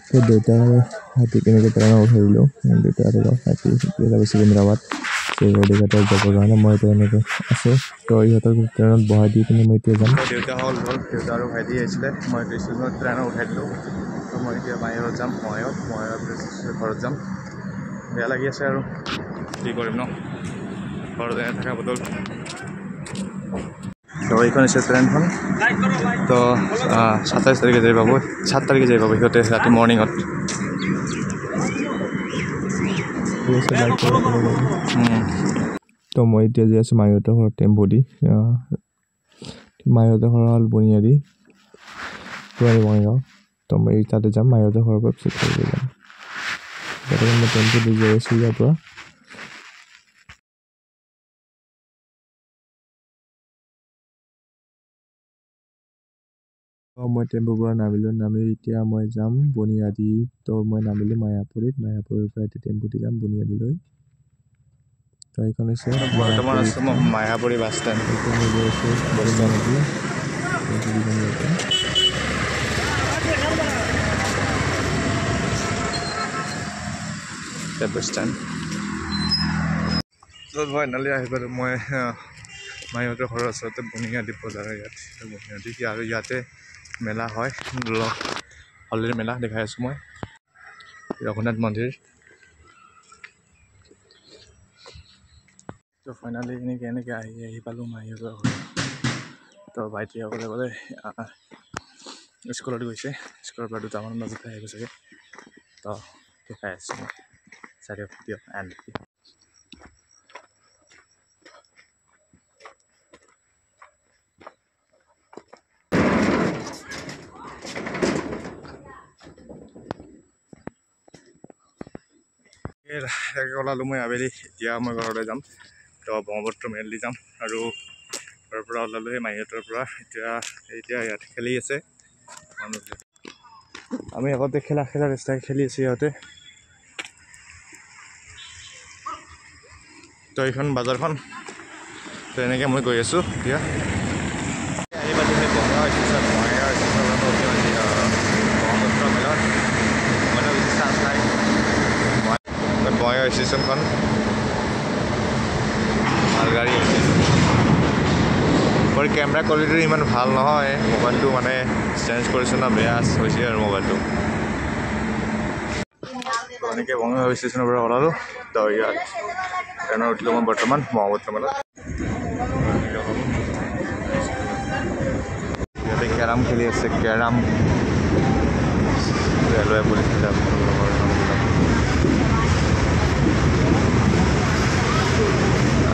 So দেউতাৰ হাতী কেনেকৈ ট্ৰেইনত উঠাই দিলোঁ দেউতাৰ হাতী দেউতা গৈছে কেন্দ্ৰাবাদ চেগডিঘাটত যাবৰ কাৰণে মই এতিয়া এনেকৈ আছোঁ তো ইহঁতৰ ট্ৰেইনত বহাই দি পিনি মই এতিয়া যাম দেউতা হ'ল দেউতা আৰু ভাইটি আহিছিলে মই ষ্টেচনত ট্ৰেইনত উঠাই দিলোঁ তো মই এতিয়া বাহিৰত যাম মই ঘৰত যাম বেয়া লাগি আছে আৰু কি কৰিম ন ঘৰত এনে থকা বদল তো এইখন হৈছে ট্ৰেইনখন তো 27 তাৰিখে যাই পাব 7 তাৰিখে যাই পাব সিহঁতে ৰাতি মৰ্ণিঙত তো মই এতিয়া যাই আছোঁ মাইহঁতৰ ঘৰত টেম্পু দি মাইহঁতৰ ঘৰ হ'ল বনিয়াদি বঙাইগাঁও তো মই তাতে যাম মাইহঁতৰ ঘৰৰ পৰা পিছত কৰিব যাম তাতে মই টেম্পু দি যাই আছোঁ ইয়াৰ পৰা মই টেম্পুৰ পৰা নামি এতিয়া মই যাম বনিয়াদি তো মই নামিলোঁ মায়াপুৰীৰ পৰা এতিয়া টেম্পু দি যাম বনিয়াদিলৈ তো এইখন হৈছে বৰ্তমান আছোঁ মই Mayapuri bus stand bus stand finally আহি পালোঁ মই মাইহঁতৰ ঘৰৰ ওচৰতে বনিয়াদি বজাৰ ইয়াত বনিয়াদি আৰু ইয়াতে মেলা হয় হলিৰ মেলা দেখাই আছোঁ মই ৰঘুনাথ মন্দিৰ তো ফাইনেলি এনেকৈ আহি পালোঁ মাইহঁতৰ ঘৰত তো ভাইটিসকলে ক'লে স্কুলত গৈছে স্কুলৰ পৰা 2টামান বজাত আহিব চাগে তো দেখাই আছোঁ মই চাৰিওফালে এণ্ড ওলালোঁ মই আবেলি এতিয়া মই ঘৰলৈ যাম তো ব্ৰহ্মপুত্ৰ মেইনলি যাম আৰু ঘৰৰ পৰা ওলালোঁ সেই মাইহঁতৰ পৰা এতিয়া ইয়াত খেলি আছে আমি আগতে খেলা ৰাস্তাই খেলি আছোঁ সিহঁতে তো এইখন বাজাৰখন তো এনেকৈ মই গৈ আছোঁ এতিয়া আহি পালোঁ সেই বঙাইগাঁও ব্ৰহ্মপুত্ৰ মেলত মইতো বেছি চান্স নাই বঙাইগাঁও ষ্টেচনখন ভাল গাড়ী হৈছে মোৰ কেমেৰা কোৱালিটিটো ইমান ভাল নহয় মোবাইলটো মানে চেঞ্জ কৰিছোঁ না বেয়া হৈছে আৰু মোবাইলটো তো এনেকৈ বঙাইগাঁও ষ্টেচনৰ পৰা ওলালোঁ তো ইয়াত ট্ৰেইনত উঠিলোঁ মই বৰ্তমান ব্ৰহ্মপুত্ৰ মেলত ইয়াতে কেৰাম খেলি আছে কেৰাম ৰেলৱে পুলিচ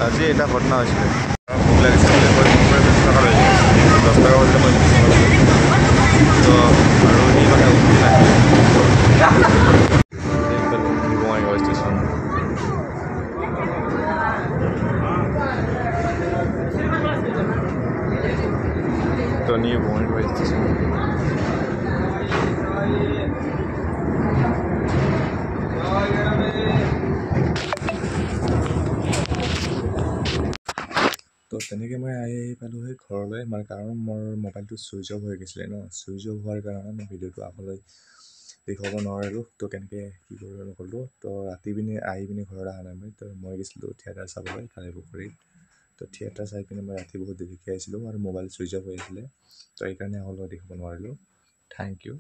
আজি এটা ঘটনা হৈছিলে ভোক লাগিছিলে 10 টকা লৈছে 10 টকা হ'লে মই তো আৰু এই কথা বঙাইগাঁও ষ্টেচন তো নিউ বঙাইগাঁও ষ্টেচন তো তেনেকৈ মই আহি পালোঁ সেই ঘৰলৈ মানে কাৰণ মোৰ মোবাইলটো ছুইচ অফ হৈ গৈছিলে ন ছুইচ অফ হোৱাৰ কাৰণে মই ভিডিঅ'টো আগলৈ দেখুৱাব নোৱাৰিলোঁ তো কেনেকৈ কি কৰিব নকৰিলোঁ তো ৰাতি পিনে আহি পিনি ঘৰত অহা নাই মই তো মই গৈছিলোঁ থিয়েটাৰ চাবলৈ কালি পুখুৰীত তো থিয়েটাৰ চাই পিনে মই ৰাতি বহুত দেৰিকৈ আহিছিলোঁ আৰু মোবাইল ছুইচ অফ হৈ আছিলে তো সেইকাৰণে আগলৈ দেখাব নোৱাৰিলোঁ থেংক ইউ